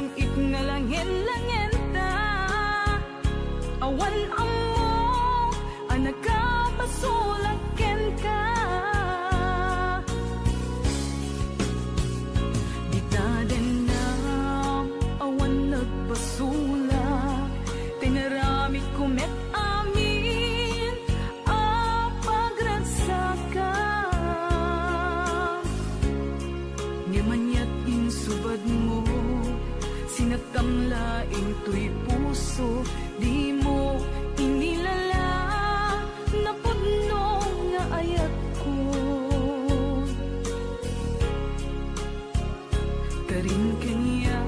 nasamit nga langin-langin ta. Awan amo anak ka pasulaken ka. Dita din na awan nagpasulak, tinaramit kumet amin apagragsaka. Ngimanyat insubad mo, sinagtamlaing tuy puso, di mo inilala na pudno nga ayat ko. Karin kanya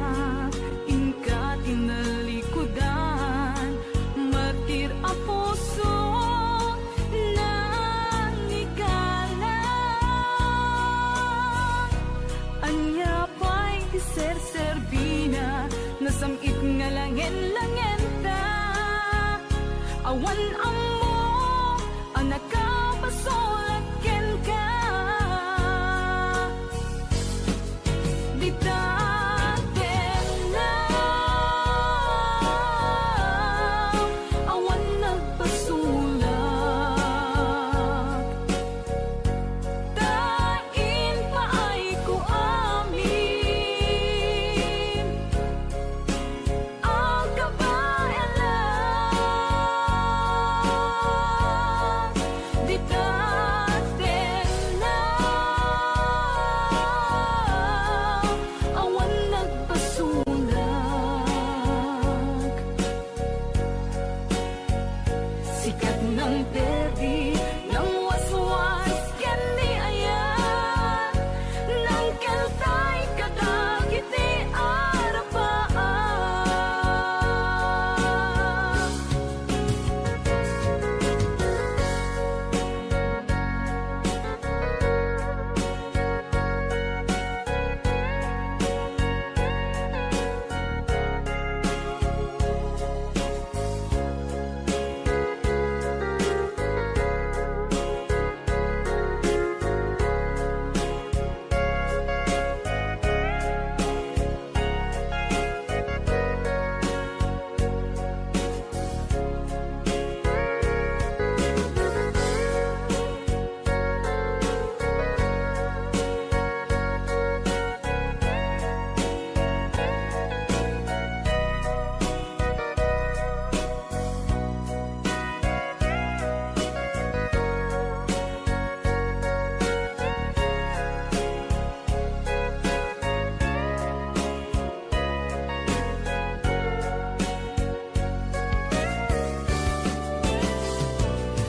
inka tinalikudan, martir a puso nang ikala. Anya pa'y ser-serbina, nasamit nga langin-langin ta. Awan amo anak ka pasulaken ka. Dita din na awan nagpasulak, tain pa ay ko amin ang kabayalan. Dita din na awan nagpasulak, sikat ng perdi ng waswas ken ni ayan, nang keltay kadagit ni arapaan.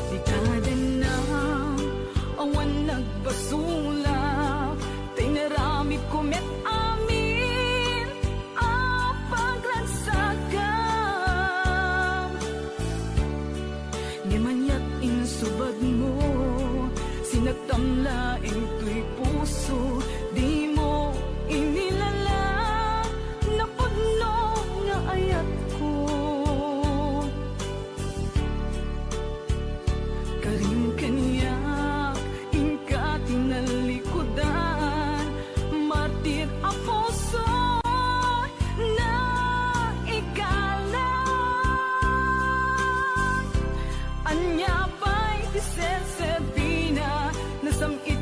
Dita din na awan nagpasulak, tinaramit kumet amin apagragsakam. Ngimanyat insubad mo, sinagtamlaing tuy puso, di mo inilala na pudno nga ayat ko. Karin kanya inka tinalikudan, martir a puso na ikala. Anya pa'y ser-serbina, nasamit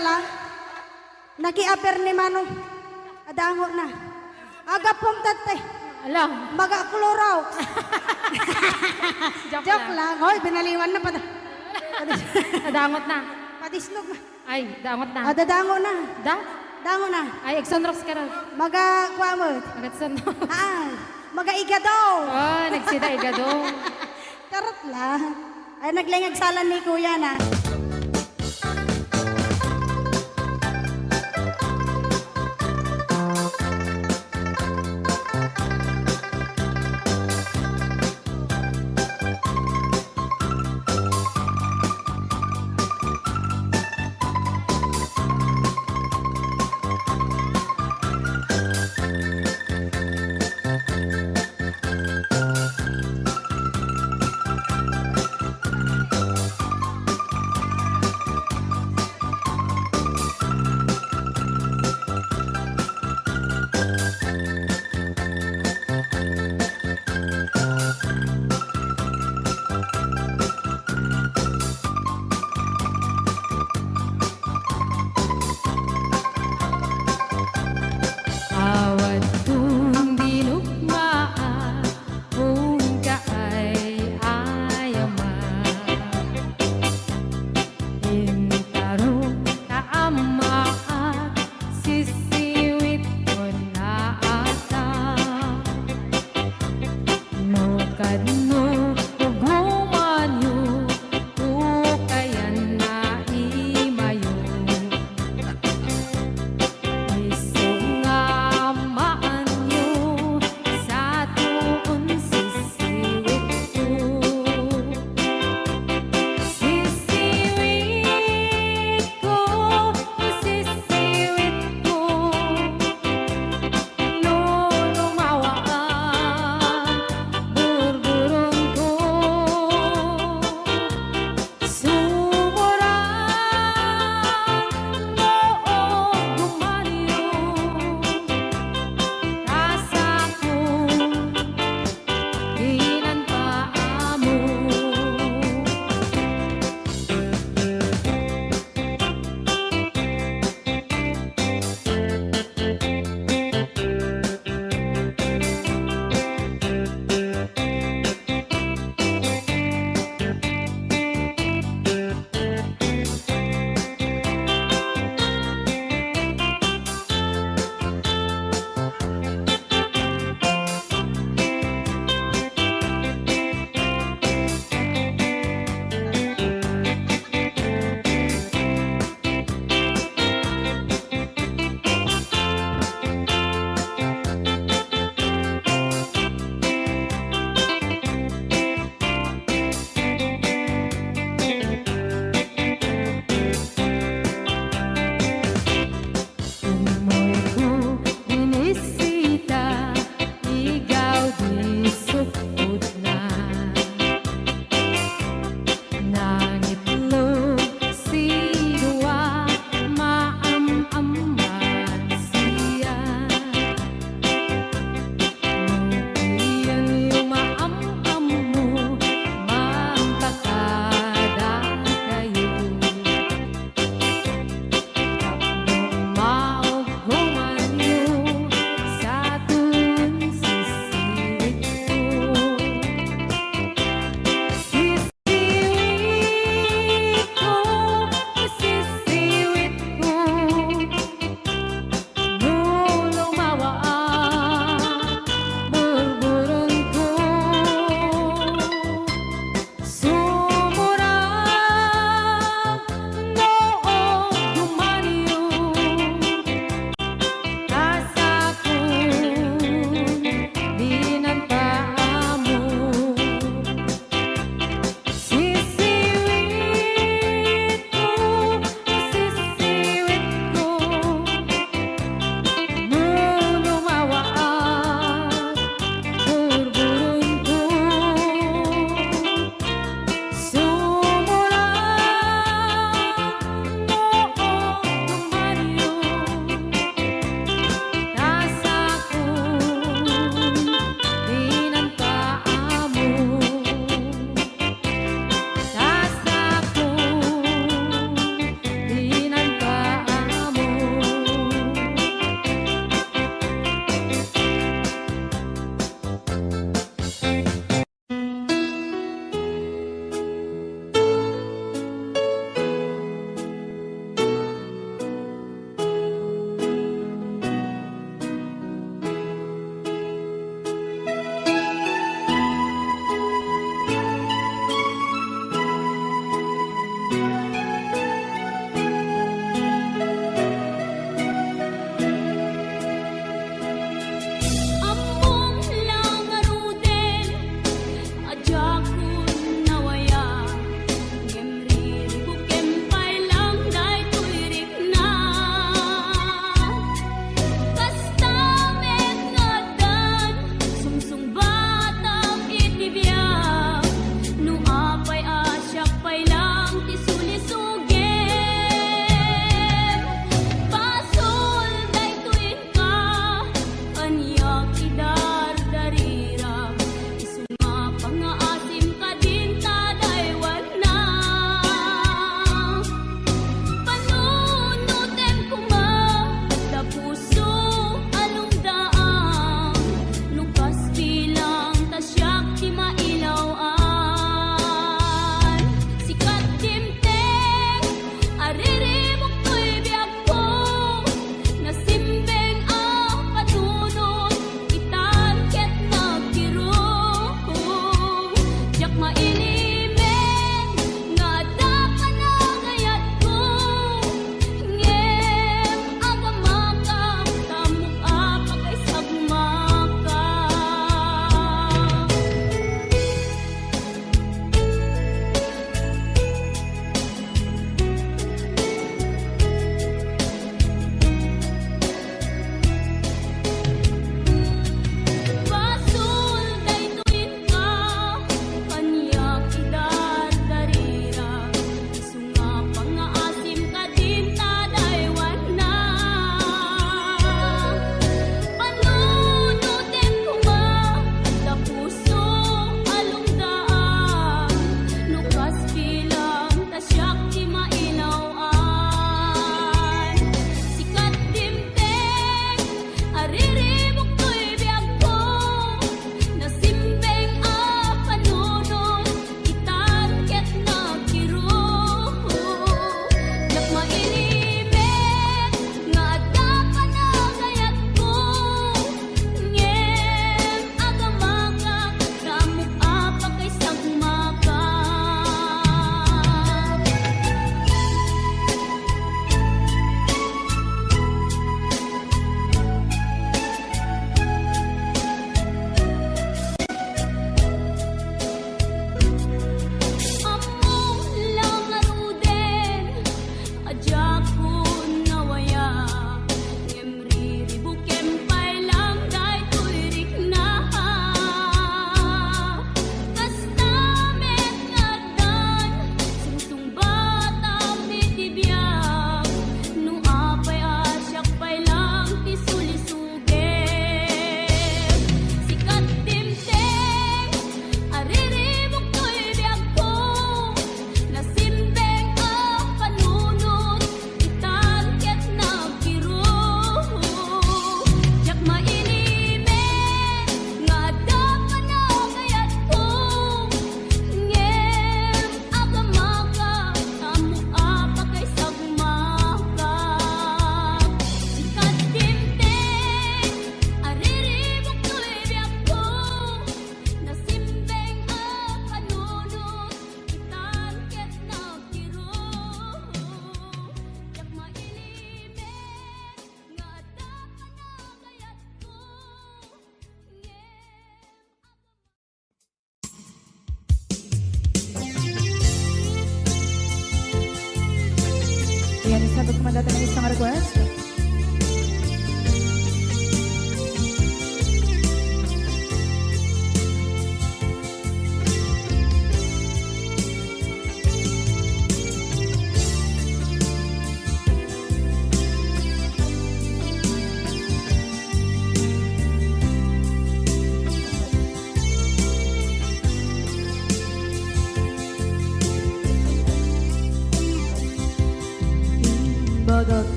kilala? Naki-apper ni Manong. Adango na. Aga pong tate. Alam, Maga-kluraw. Joke lang. lang. Hoy, binaliwan na pa. Nadangot na. Padisnog na. Ay, dangot na. Dadango na. Da? Dango na. Ay, Exonrox ka rin. Maga-kuha mo. Agatson. Maga-igado. Oh, nagsida igado. Tarot lang. Ay, naglingag salan ni kuya na.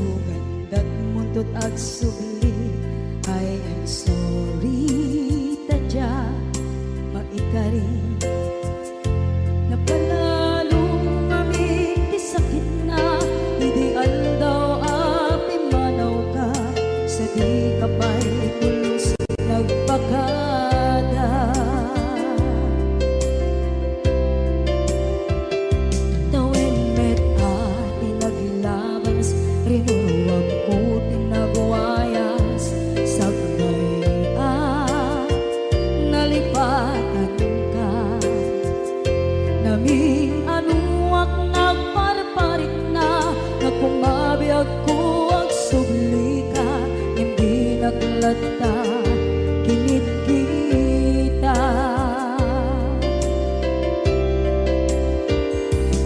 Sugandat muntot ag subli, I am sorry tadya maikari. Napalalong aming di sakit na, ideal daw api manaw ka, sa di kapay pulos nagpakada. Tawin met ati naglabas, rinuwag ko tinagwayas, sagnay nalipatan ka. Naming anuak nagparparit na, nagpumabiyag ko ang subli ka, hindi naglata kinit kita.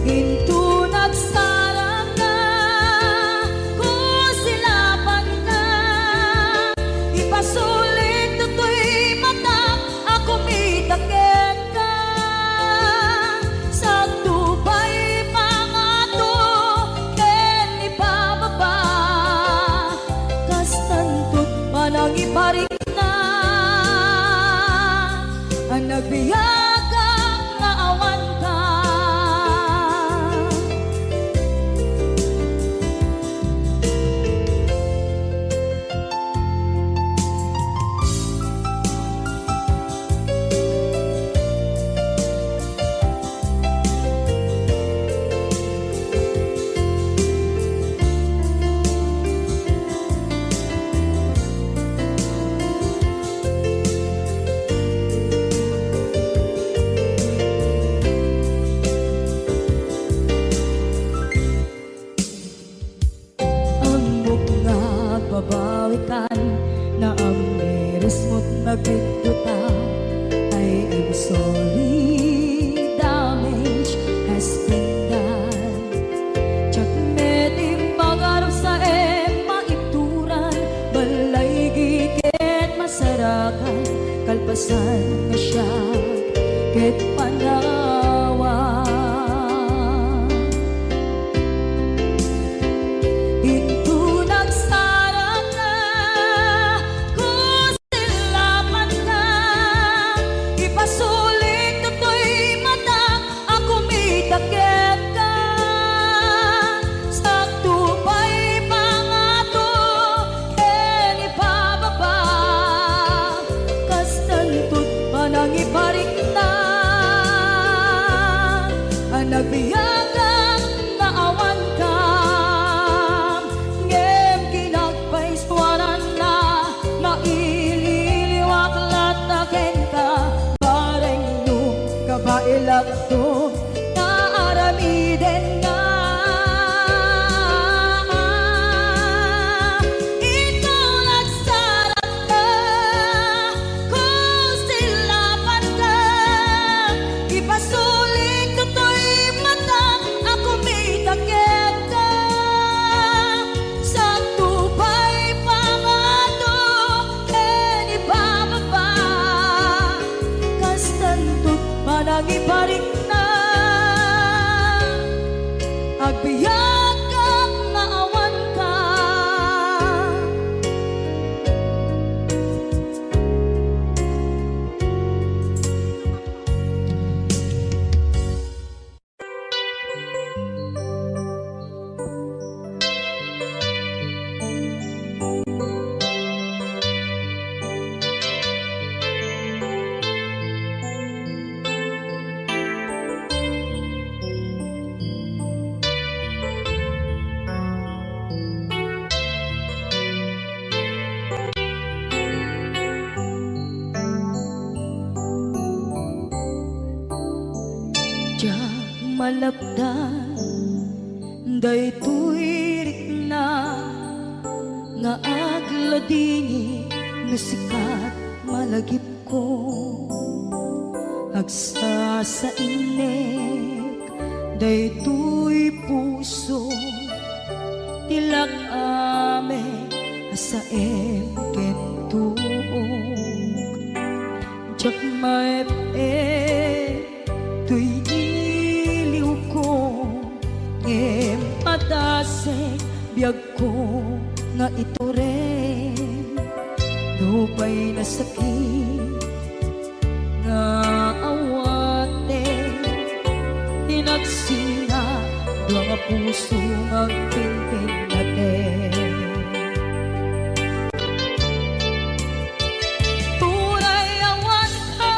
Into nagsarang ka, kung silapan ka, ipasulit to'y mata, ako mitakit ka. Sa tubay pangato, ken ibababa, kastantot panang iparik na, ang nagbiyagang nga awan ka. Ang bukngag babawikan, na ang meres mo't nagpigduta. I am sorry, damage has been done. Tsak meting pangarap sa maituran, balay giket masarakan, kalpasan na siya ket panawa. Into nagsarang ka, kung silapan ka, ipasulit to'y mata, ako mitakit ka. Sa tubay pangato, ken ibababa, kastantot panang iparik na, ang nagbiyagang naawan ka. Ngem kinagpaiswanan na, maililiwak lataken ka, bareng nung kabailak to, naaramiden nga. Ikaw nagsarap ka, kung silapan ka, ipasulit to'y mata, ako mitakit ka. Sa tubay pangato, ken ibababa, kastantot panang iparik na, agbiyagang naawan ka. Diyak malapdan, daytoy rikna, nga agladini nga sikat malagip ko. Agsa sa inek, daytoy puso, tilak ame sa emkentuog. Diyak tuy iliw ko, ngem patasek biyag ko nga ito rin Lupay na sakit nga awate Tinagsina Dua nga puso nga pimpin natin Turay awan ka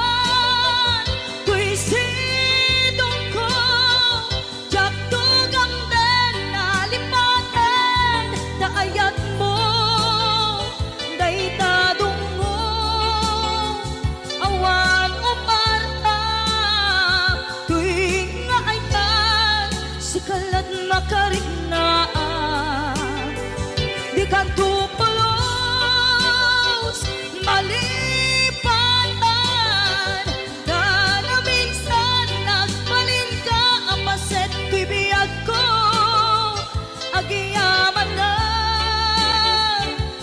Kuy sidong ko Jak tugang den nalipaten Taayat mo Daytadong mo Awan umarta Kuy nga ayan Sikalat makariknaan Di ka tupulos Malipatan Na na minsan Nagbalin ka Ang paset ko'y biyag ko Agiyaman na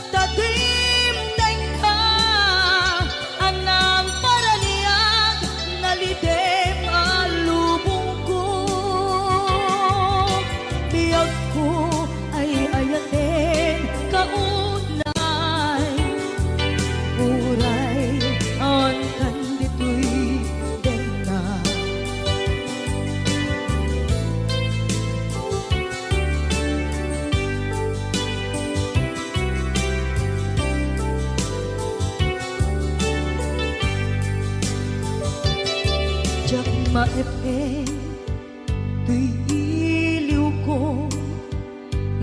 Tatimdeng ka Anang paraniyag Nalidem alubong ko Biyag ko ay ayatin kaunay Uray ang kandito'y dena Jak maepeng Tuy iliw ko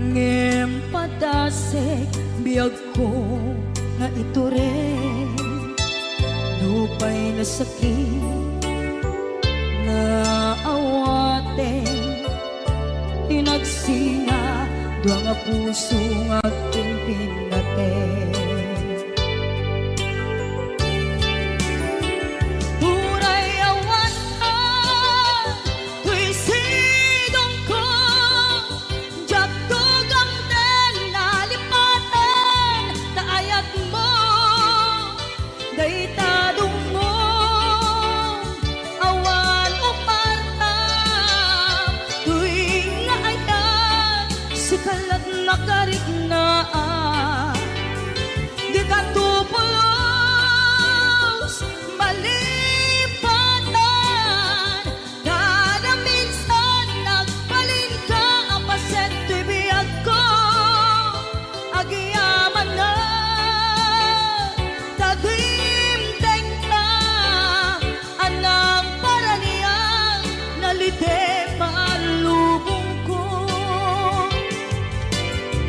Ngem padasek Biyag ko Nga ito rin Lupay na sakit Na awaten Tinagsinga Dua nga puso nga pimpin natin Turay awan ka Kuy sidong ko Jak tugang den nalipaten Taayat mo Daytadong mo Awan umarta Kuy nga ayan Sikalat nakariknaan Di ka tupulos Malipatan Kada minsan Nagbalin ka Ang paset to'y biyag ko Agiyaman na Tadimdeng ka Anang paraniyang Nalidem alubong ko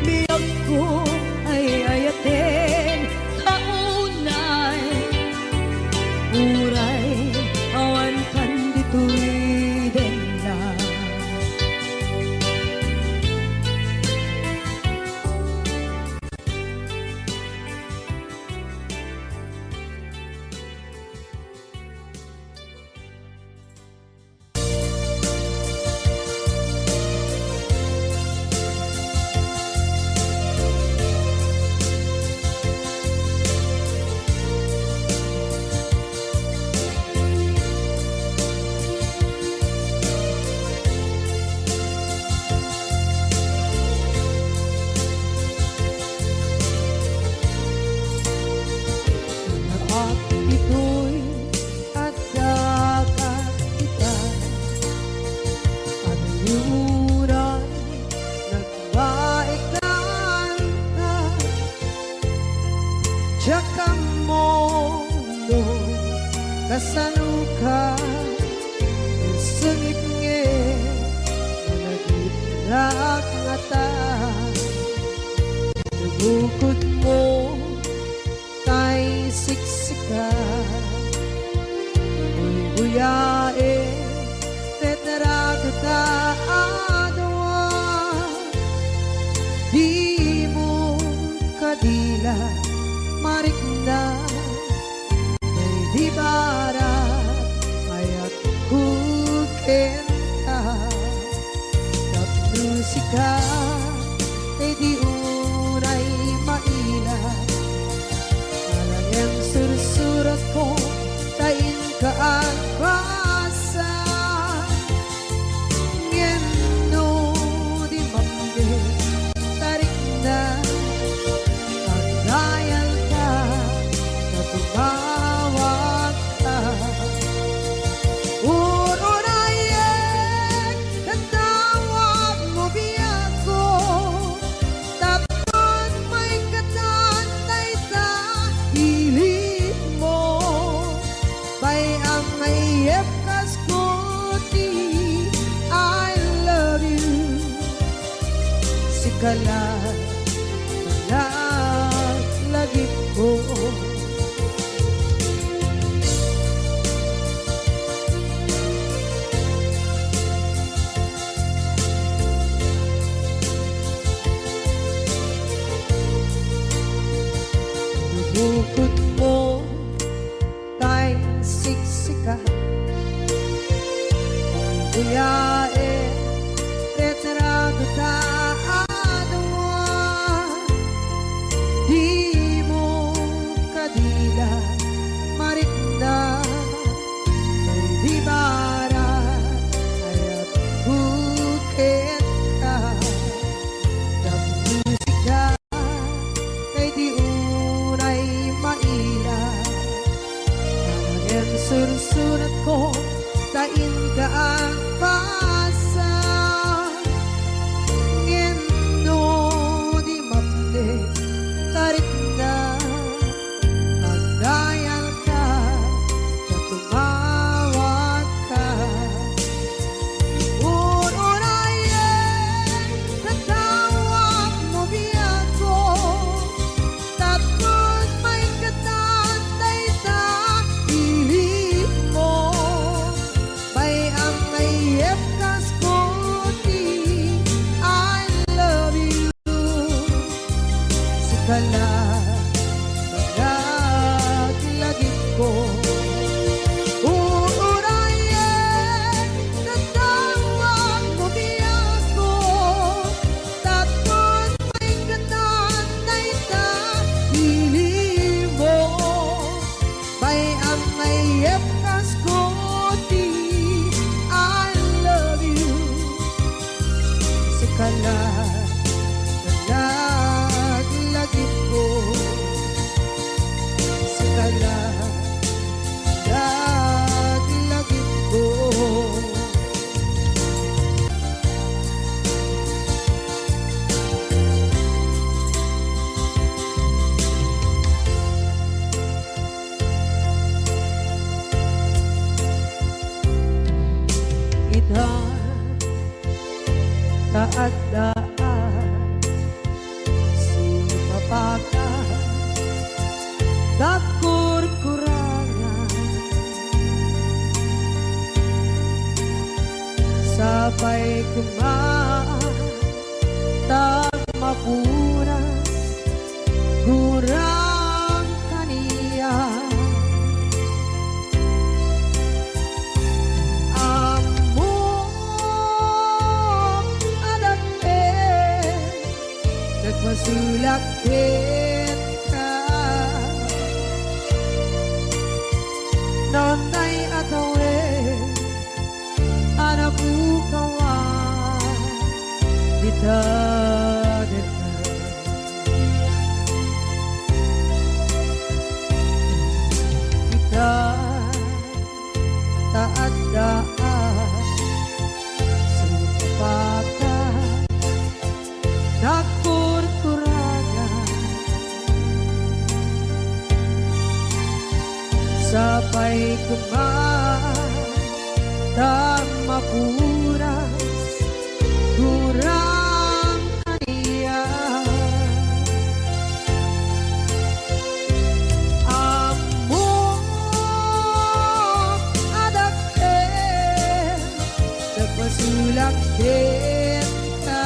Biyag ko ay ayatin kaunay Uray awan kan dito'y dena At ito'y agkakapitan Ang yuray nagbaikanta Tsaka mo no kasanuka Sungit nge Nagitnak ngata Nabukod mo Tay siksika Uy buyae Tetrago ta adwa Di mo kadila Marikna May di bara Ayat kukenta Tapnusika Ay di unay maila Yang sursurat ko tain kaagwasa Ngeno di mambe tarik na ka Kuyae retrado ta adwa Di mo kadila marikna May di bara ayat bukit ka ng musika Kay di unay maila Nangin sursunat ko Tain ka ang pasa Ngendo di mapde Tarik na Magdayal ka Katumawag ka Uurayan Katawag mo biyako Tapos may katatay ta Ilit mo May ang mayep kas koti I love you Sikala Naglagit ko Uurayan Katawag mo biyako Tapos may katatay ta Hili mo May ang mayep kas koti I love you Sikala Naglagit ko Sikala Naglagit ko Idaan Kaadaan Sumapaka Kakurkurangan Sabay kumaan Tagmapunas Gurang kaniya Nagmasulakit ka Nonday atawe Anabukawan Kita deta Kita taadaan Sumapaka Nakurkurangan Sabay kumaan Tagmapuras Kurang kaniya Amo adakten Nagmasulakit ka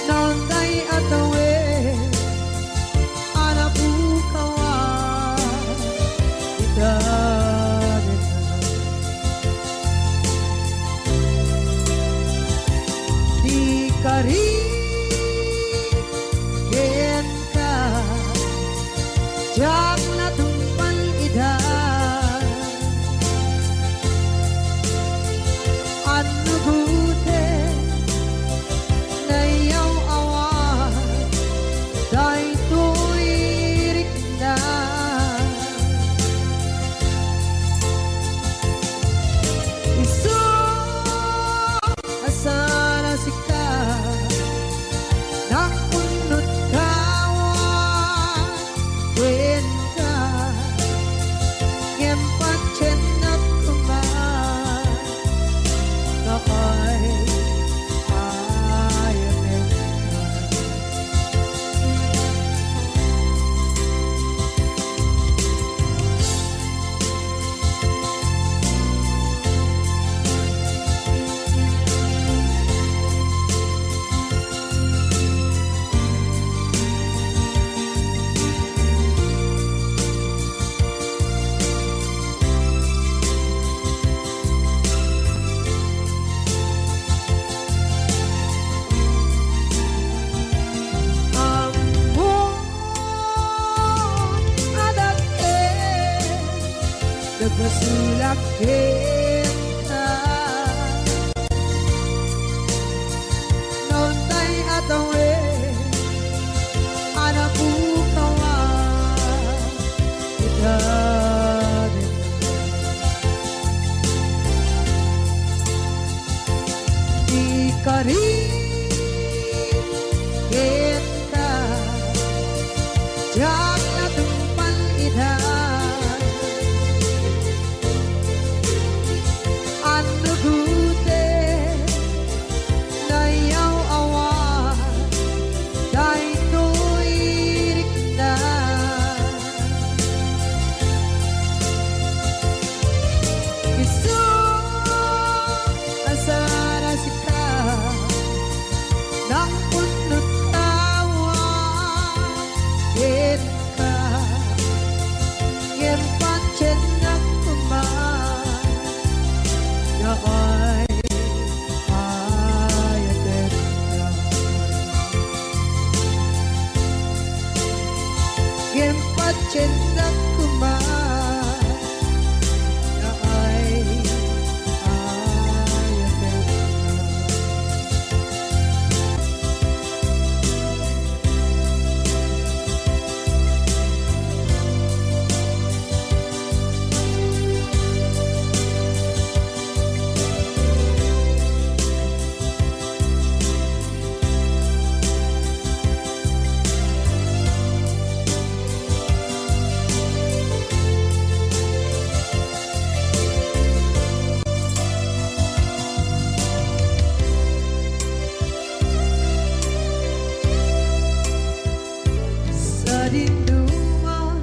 Nonday atawe Anabukawan Kita Di karin ka Jak na tumpan ida Ano gute Nayaw awan Day tuirik na Isu Asana sika sulak kita noon tay atawe anak bukawa kita di kari kita jangan tumpal ida anu gute nayaw awa dai tuirik na Isu asara sika nang punot tawa kita ngem pancen nak kuman na ay ayaten ngem pancen nak kuman na ay ayaten sa dinduman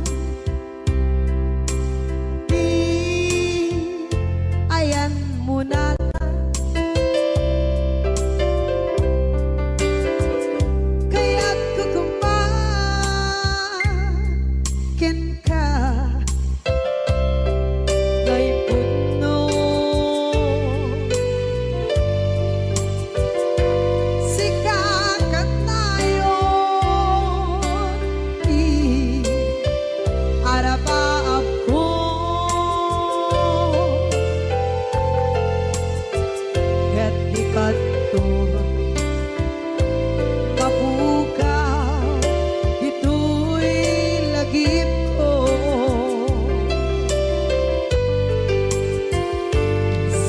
di ayan muna kaya't kukumakin ka kay puno sikakat tayo di araba ako ket di kanto mabukaw ito'y lagip ko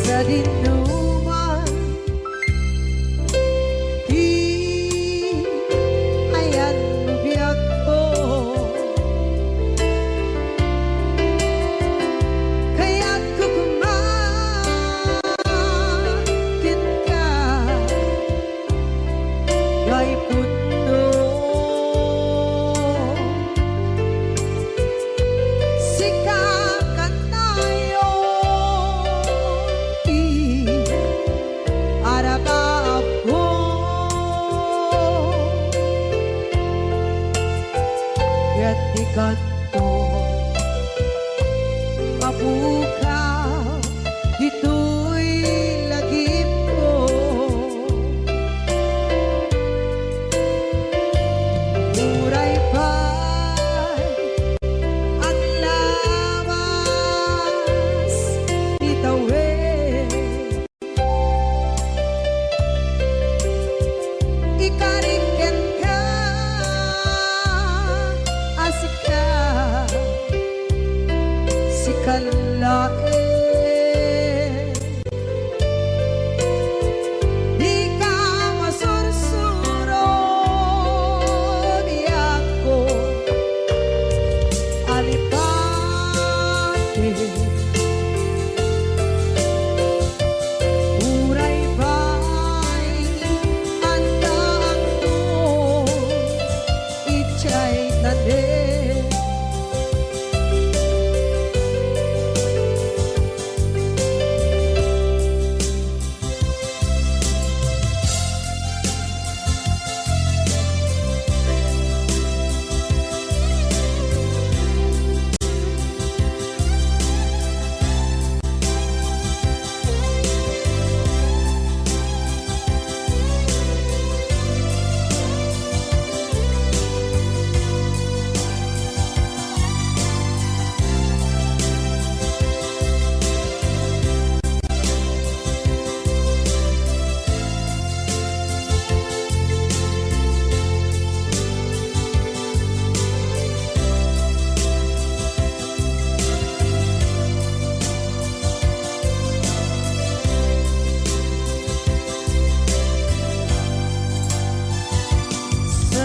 sa dinuman di ayan biyak ko kaya't kukumakin ka kay puno sikakat tayo di araba ako kaya't di kanto mabukaw ito'y lagip ko muray pa'y ang lawas itawe ikariken ka asika sikalae di ka masursuro di ako alipate muray ba'y andaan mo ichay tande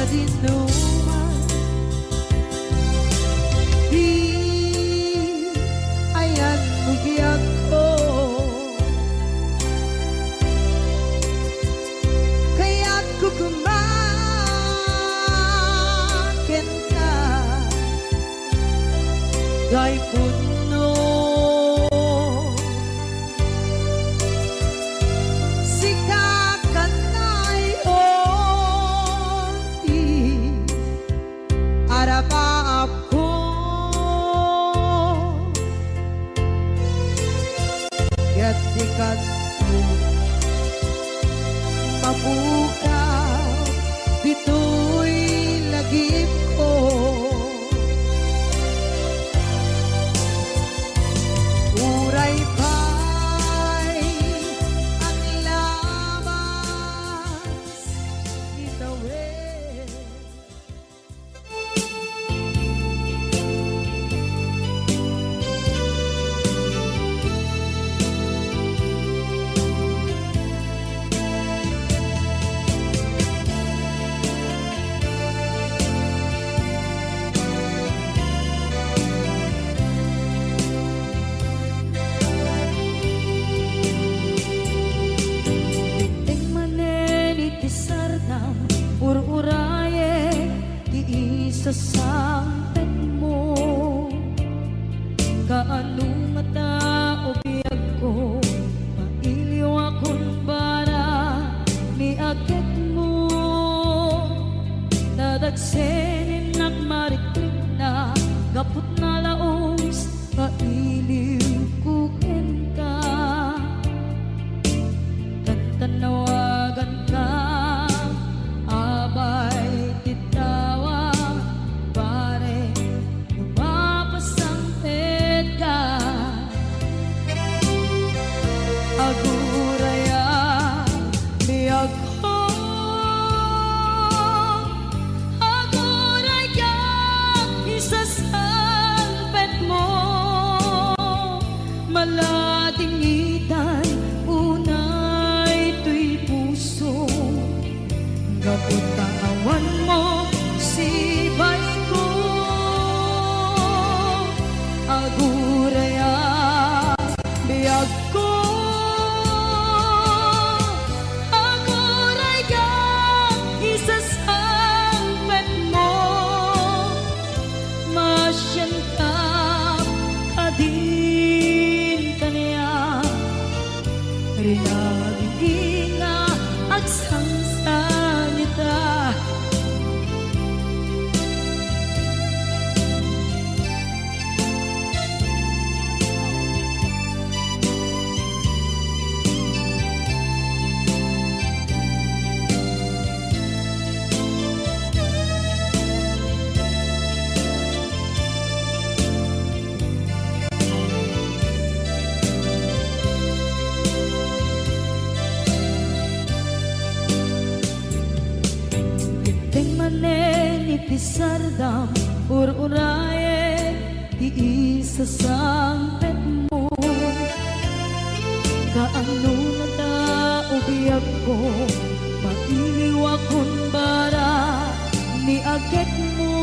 dinuman di ayan bugyak ko kaya't kukumakin ka gay puno ako yatikat mo mabukaw bito'y lagip ko uray pa'y ang labas itawid. Ur-uraye di isa sampet mo kaano mata o biyag ko mailiw akong bara ni akit mo dadagsenin at mariklik na gapot na laos mailiw kukin ka tantanawagan ka abay titawa pare lumapasangpet ka aguraya biyag ko aguraya isasangpet mo maladingitan unay tuy puso gapot tawan mo sibay ko aguraya biyag ko aguraya isasangpet mo masyan ka kadin kaniya rinaging nga agsansanita. Ting manen itisardam ur-uraye di isa sangpet mo kaano na ta ubiyag ko mailiw akong bara ni agit mo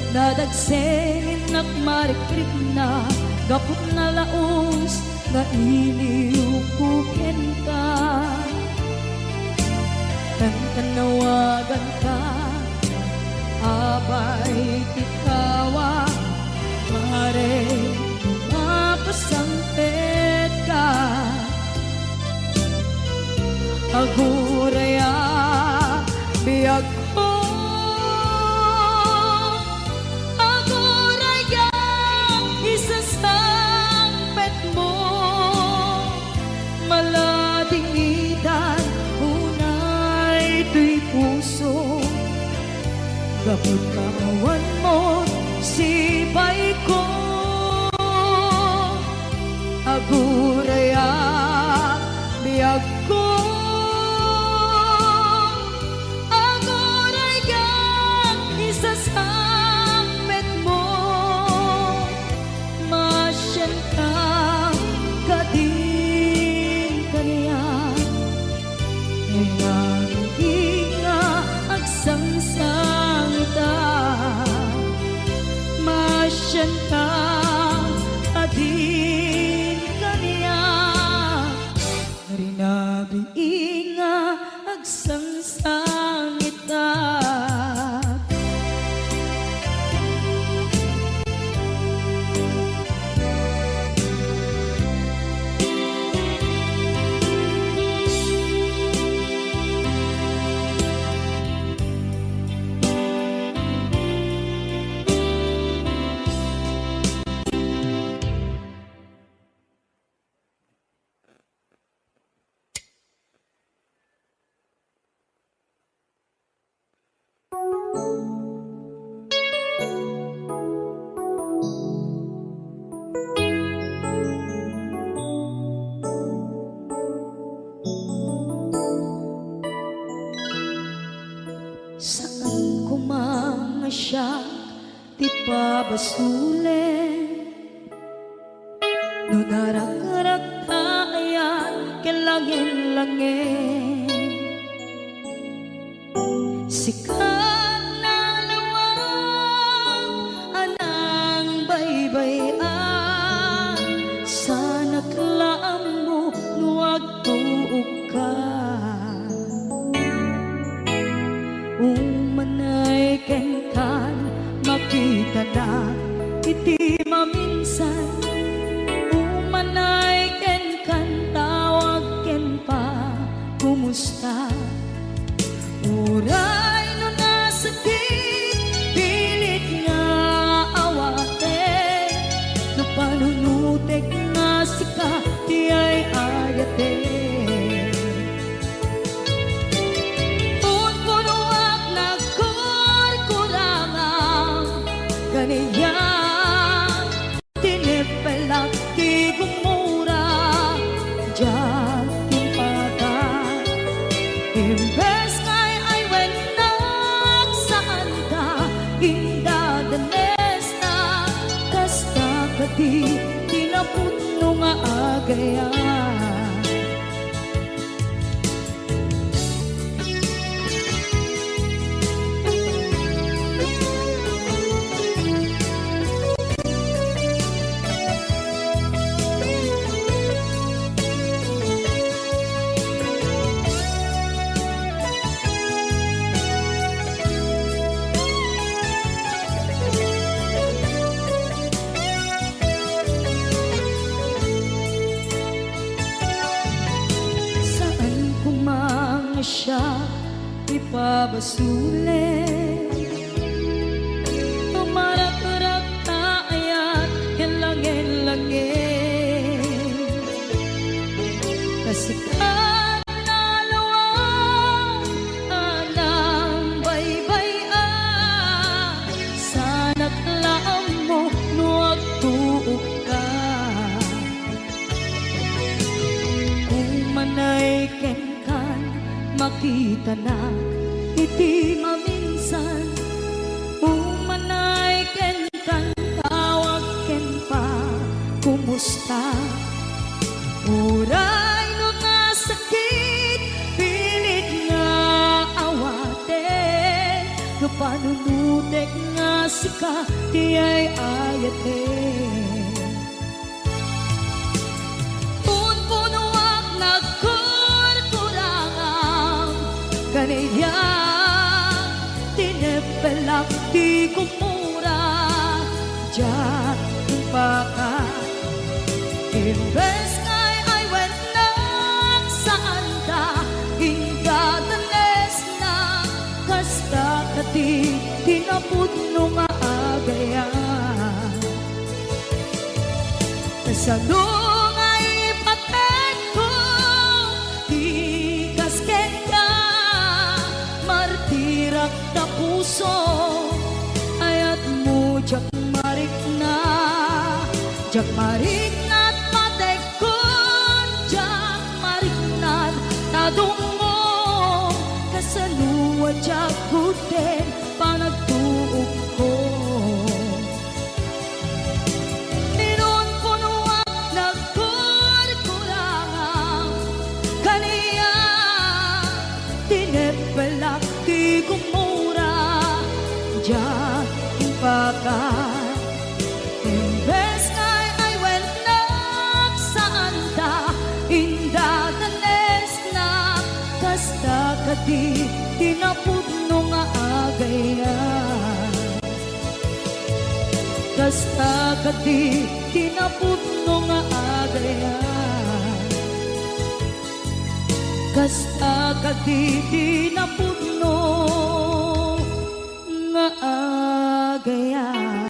dadagsenin at marikrik na gapot na laos nga iliw kukin ka tanawagan ka abay titawa pare lumapasangpet ka aguraya biyag ko aguraya isasangpet mo maladingitan tuy puso gapot kawan mo sibay ko aguraya biyag ko aguraya isasangpet mo masyan ka kadin kaniya Saan ko mga siya di pabasulin no darak-darak tayan kelangin-langin sikat na lawang anang baybayan sana klaam mo nuwag tuog ka umanay kenkan makita na iti maminsan umanay kenkan tawag ken pa kumusta uray no nasakit pilit nga awate no panunutek nga sika di ay ayate kaniya tinipelak di gumura diyan timpagan imbes kay ay wenak saan ka indadanes na kasta kadi tinaputno nga agayan siya ipabasulit tumarak-rak tayan kelangin-langin kasikat na lawang anang baybayan sana't laam mo nuwag tuog ka umanay kenkan makita na iti maminsan umanay ken kan tawag ken pa kumusta uray no nga sakit pilit nga awate no panunutek nga sika di ay ayate kaniya tinipelak di kumura diyan timpaka imbes kay ay wenak saan ka indadanes na kasta kati tinapudno nga agayan kasanong ay patek ko di kasken ka martirak na puso ayat mo jak marik na at patek ko jak marik na tadungo kasaluwa jak kuten panagtuog ko ninon punuak nagkurkurangan kaniya tinepelak di kumura diyan timpakan imbes kay ay wenak saan ta indadanes na kasta kadi tinapudno nga agayan kasta kadi tinapudno nga agayan kasta kadi tinapudno nga agayan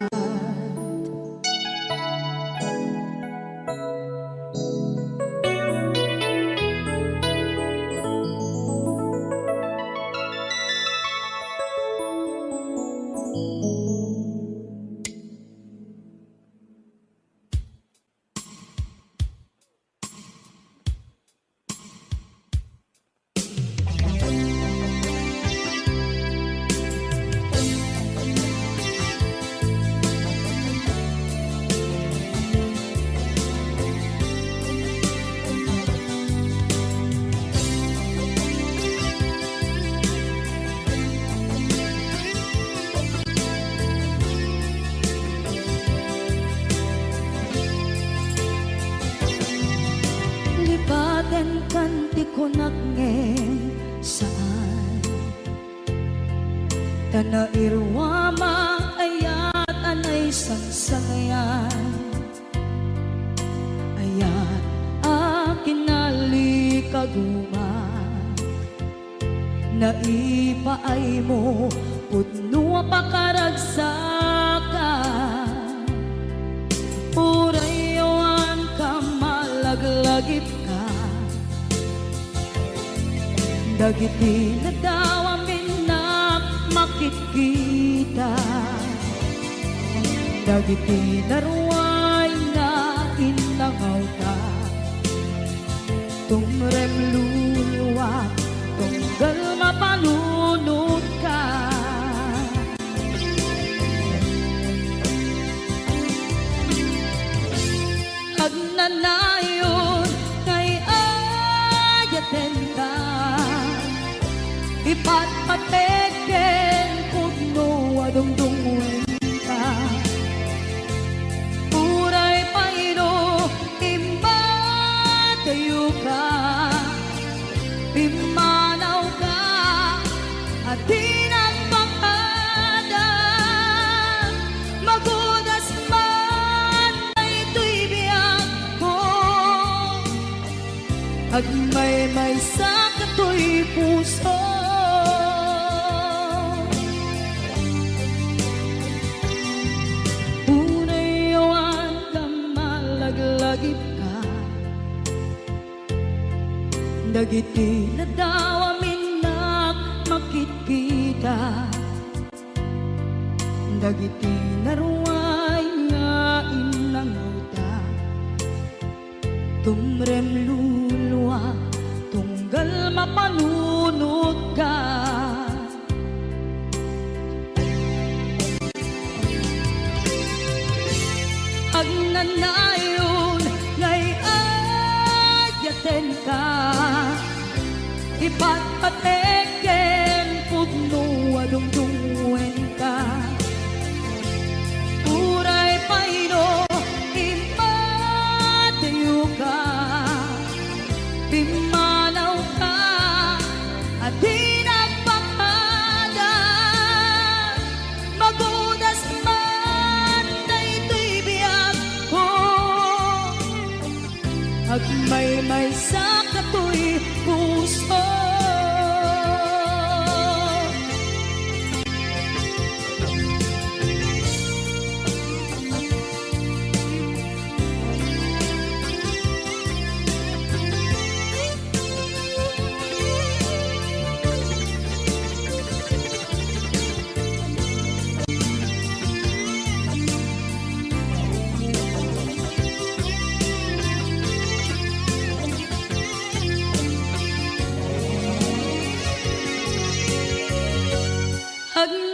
kanti ko nagngeng saan Tanairwama ayat anay sangsangayan Ayat akin nalikaguma Naipaay mo pudno pakaragsakan Urayawan ka malaglagip ka Dagiti na daw amin na makikita Dagiti na ruway na inangaw ka Tumrem luluwa tunggal mapanunod ka Agnanayon kay ayaten ka Ipatpateken pudno adungdungun ka Uray paino imatayo ka Pimanaw ka at di nagpakadan Magudas man na ito'y biyag ko Agmay-may sa kato'y puso Unayawan ka malaglagip ka Dagiti na daw amin na makikita Dagiti na ruway nga inanguta Tumrem luluwa tunggal mapanunod ka Agnanayon ngay ayaten ka Ipatpateken pudno adungdungen ka Uray paino imatayo ka Pimanaw ka at di nagpakadan Magudas man na ito'y biyag ko Agmay-may sa kato'y puso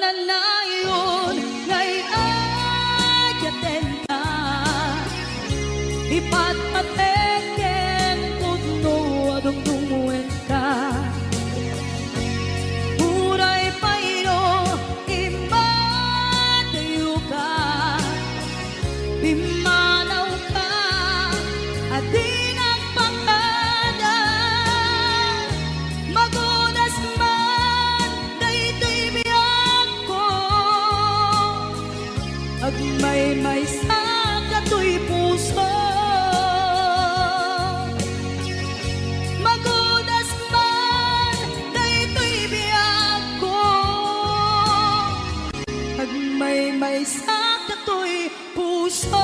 Agnanayon ngay ayaten ka Ipatpateken pudno adungdungen ka Uray paino imatayo ka Pimanaw ka at di nagpakadan Magudas man na ito'y biyag ko Agmay-may sa kato'y puso Magudas man na ito'y biyag ko Agmay-may sa kato'y puso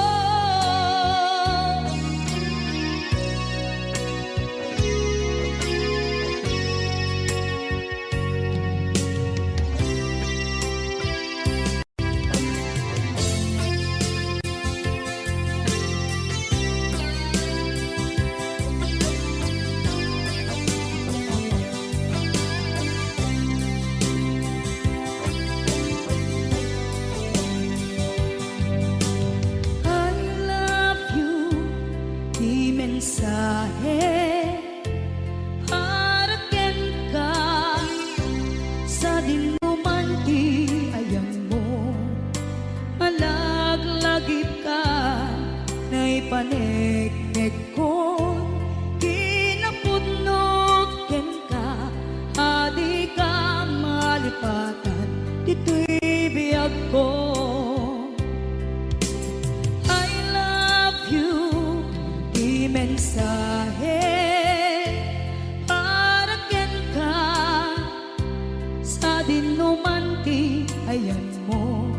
sa dinumanti ayan mo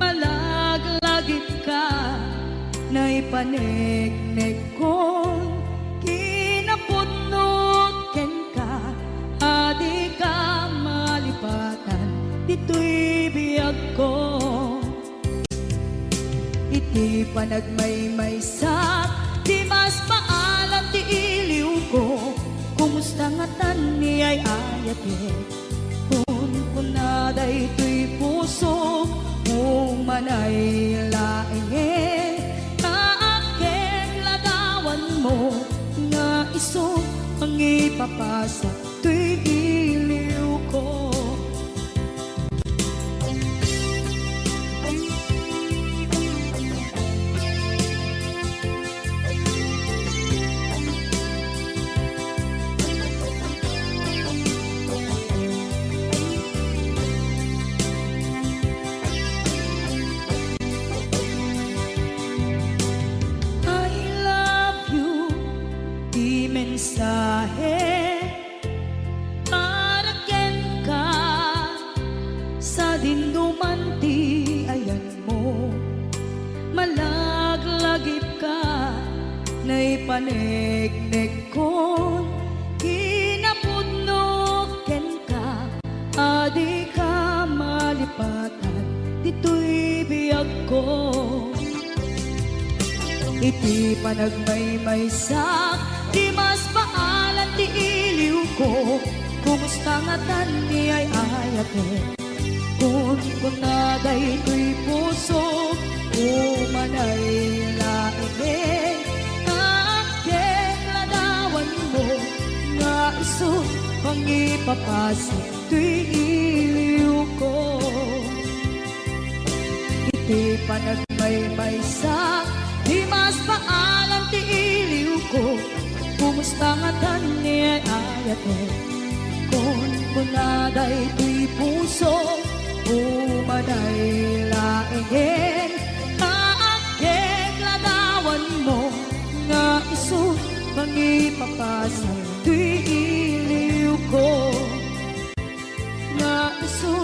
malaglagip ka na ipanegnek kon kinapudnot ken ka adi ka malipatan dito'y biyag ko iti panagmaymaysak di mas maalam ti iliw ko kumusta nga tan ni ay ayate kun kunaday to'y puso kung manay laenge kaakeng ladawan mo nga iso ang ipapasa to'y iliw ko. Mensahe para ken ka sa dindumanti ayan mo malaglagip ka na ipanegnek kon kinapudno ken ka adi ka malipatan dito'y biyag ko iti panagmaymaysak di mas paalan ti iliw ko kumusta nga tan ni ay ayate kun kunaday to'y puso umanay laenge kaakeng ladawan mo nga iso pang ipapasa to'y iliw ko iti panagmaymaysak di mas paalan ti iliw ko kumusta nga tan ni ay ayate kun kunaday to'y puso umanay laengin kaakeng ladawan mo nga iso pang ipapasa to'y iliw ko nga iso.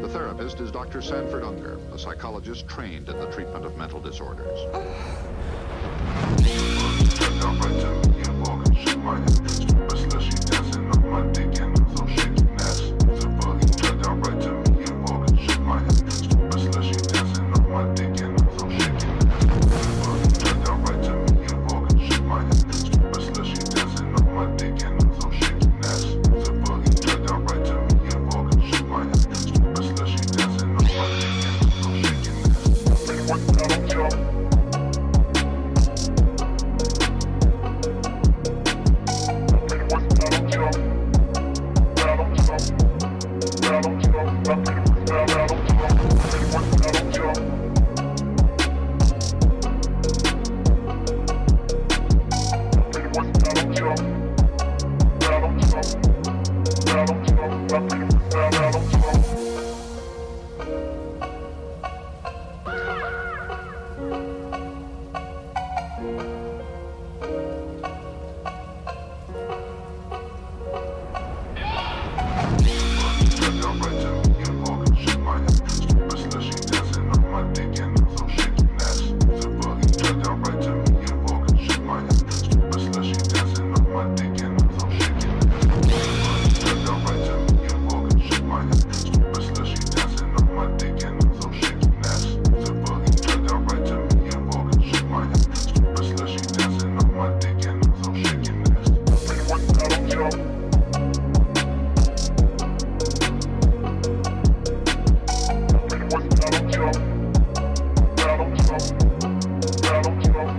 The therapist is Dr. Sanford Unger, a psychologist trained in the treatment of mental disorders.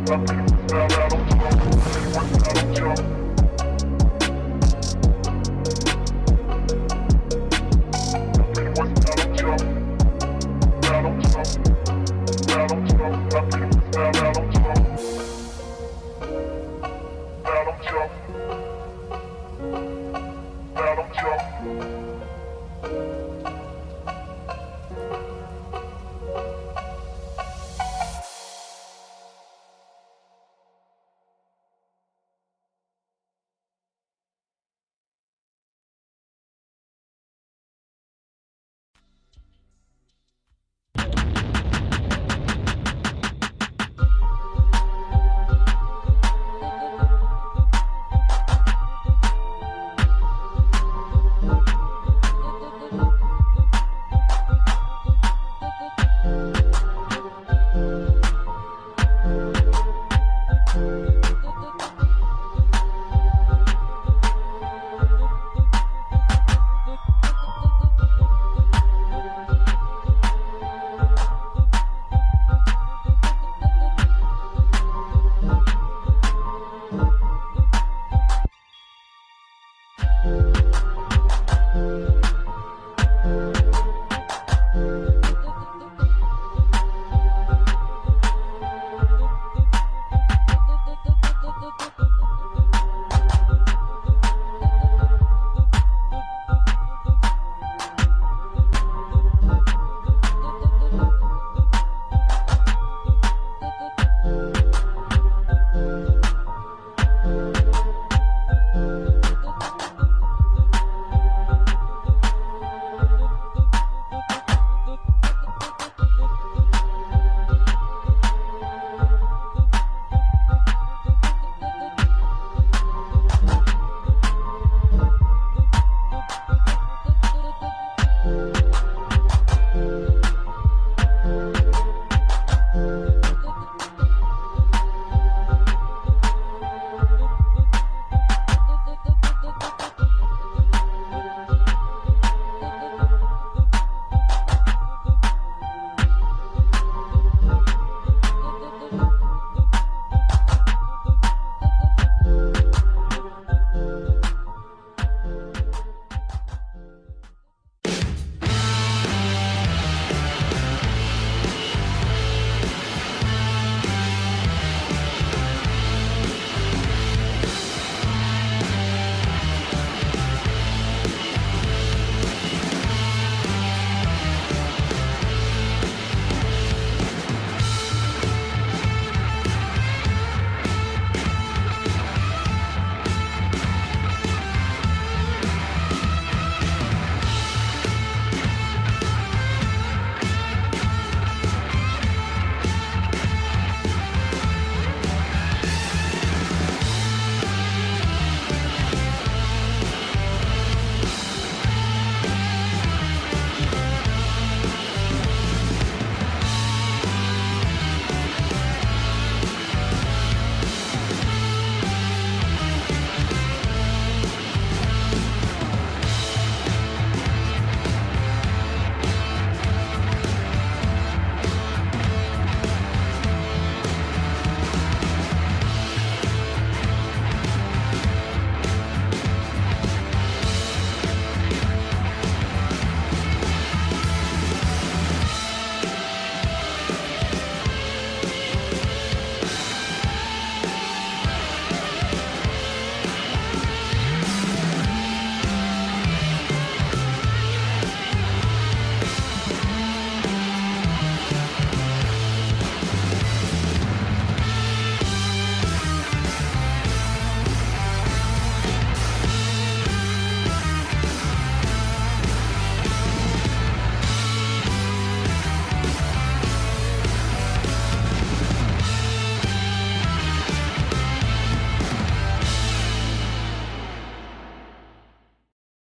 Up